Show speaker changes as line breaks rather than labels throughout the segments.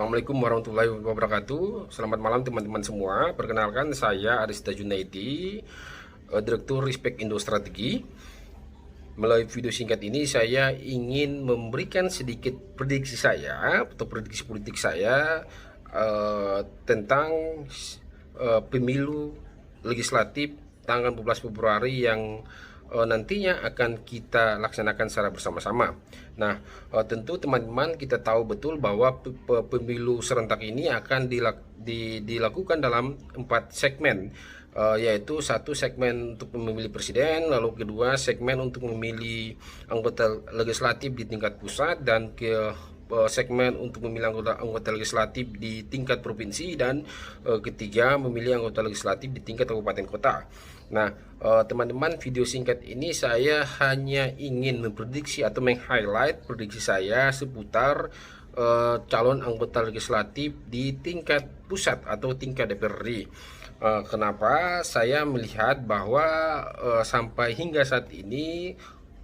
Assalamualaikum warahmatullahi wabarakatuh. Selamat malam teman-teman semua. Perkenalkan, saya Arista Junaidi, Direktur Rispek Indo Strategi. Melalui video singkat ini saya ingin memberikan sedikit prediksi saya atau prediksi politik saya tentang pemilu legislatif tanggal 14 Februari yang nantinya akan kita laksanakan secara bersama-sama. Nah, tentu teman-teman kita tahu betul bahwa pemilu serentak ini akan dilakukan dalam 4 segmen, yaitu satu segmen untuk memilih presiden, lalu kedua segmen untuk memilih anggota legislatif di tingkat pusat, dan segmen untuk memilih anggota legislatif di tingkat provinsi, dan ketiga memilih anggota legislatif di tingkat kabupaten kota. Nah, teman-teman, video singkat ini saya hanya ingin memprediksi atau meng-highlight prediksi saya seputar calon anggota legislatif di tingkat pusat atau tingkat DPR RI. Kenapa saya melihat bahwa sampai hingga saat ini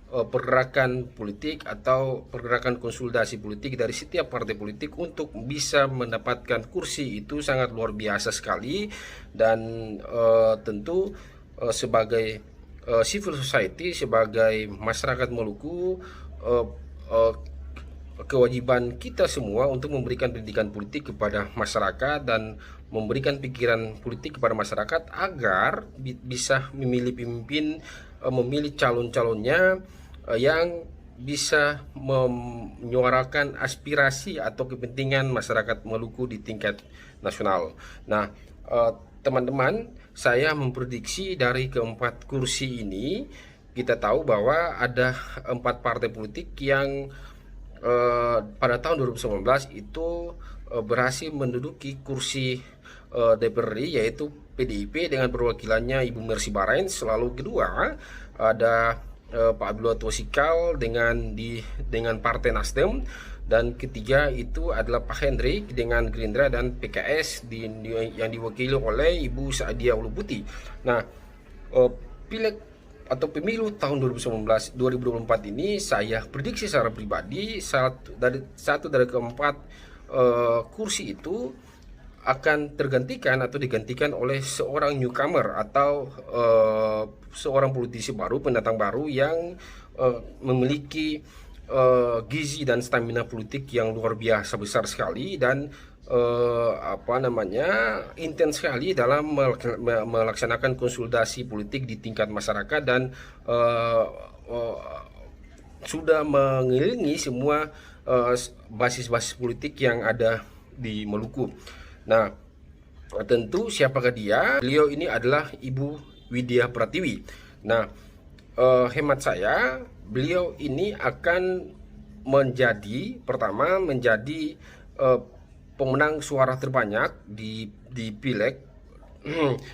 pergerakan politik atau pergerakan konsolidasi politik dari setiap partai politik untuk bisa mendapatkan kursi itu sangat luar biasa sekali, dan tentu sebagai civil society, sebagai masyarakat Maluku, kewajiban kita semua untuk memberikan pendidikan politik kepada masyarakat dan memberikan pikiran politik kepada masyarakat agar bisa memilih pemimpin, memilih calon-calonnya yang bisa menyuarakan aspirasi atau kepentingan masyarakat Maluku di tingkat nasional. Nah, teman-teman, saya memprediksi dari keempat kursi ini, kita tahu bahwa ada 4 partai politik yang pada tahun 2019 itu berhasil menduduki kursi DPR RI, yaitu PDIP dengan perwakilannya Ibu Mercy Barends. Lalu kedua ada Pak Abdullah Tausikal dengan Partai Nasdem, dan ketiga itu adalah Pak Hendrik dengan Gerindra dan PKS yang diwakili oleh Ibu Saadia Ulubuti. Nah, pileg atau pemilu tahun 2019-2024 ini saya prediksi secara pribadi satu dari keempat kursi itu akan tergantikan atau digantikan oleh seorang newcomer atau seorang politisi baru, pendatang baru yang memiliki gizi dan stamina politik yang luar biasa besar sekali, dan intens sekali dalam melaksanakan konsolidasi politik di tingkat masyarakat, dan sudah mengelilingi semua basis-basis politik yang ada di Maluku. Nah, tentu siapakah dia? Beliau ini adalah Ibu Widya Pratiwi. Nah, hemat saya, beliau ini akan menjadi pemenang suara terbanyak di pileg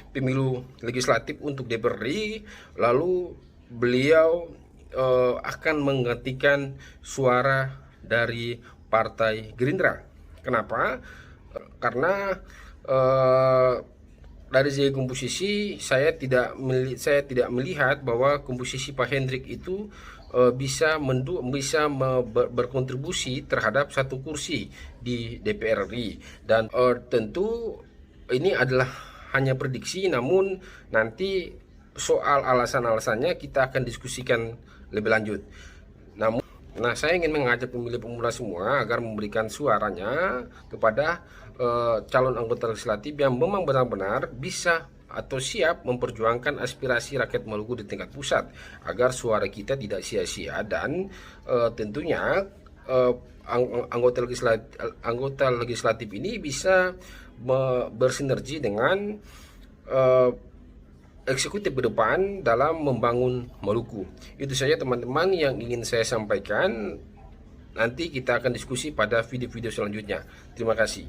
pemilu legislatif untuk DPR RI. Lalu beliau akan menggantikan suara dari Partai Gerindra. Kenapa? Karena dari segi komposisi saya tidak melihat bahwa komposisi Pak Hendrik itu bisa berkontribusi terhadap satu kursi di DPR RI, dan tentu ini adalah hanya prediksi, namun nanti soal alasan-alasannya kita akan diskusikan lebih lanjut. Nah, saya ingin mengajak pemilih pemula semua agar memberikan suaranya kepada calon anggota legislatif yang memang benar-benar bisa atau siap memperjuangkan aspirasi rakyat Maluku di tingkat pusat, agar suara kita tidak sia-sia, dan tentunya anggota legislatif ini bisa bersinergi dengan eksekutif ke depan dalam membangun Maluku. Itu saja teman-teman yang ingin saya sampaikan. Nanti kita akan diskusi pada video-video selanjutnya. Terima kasih.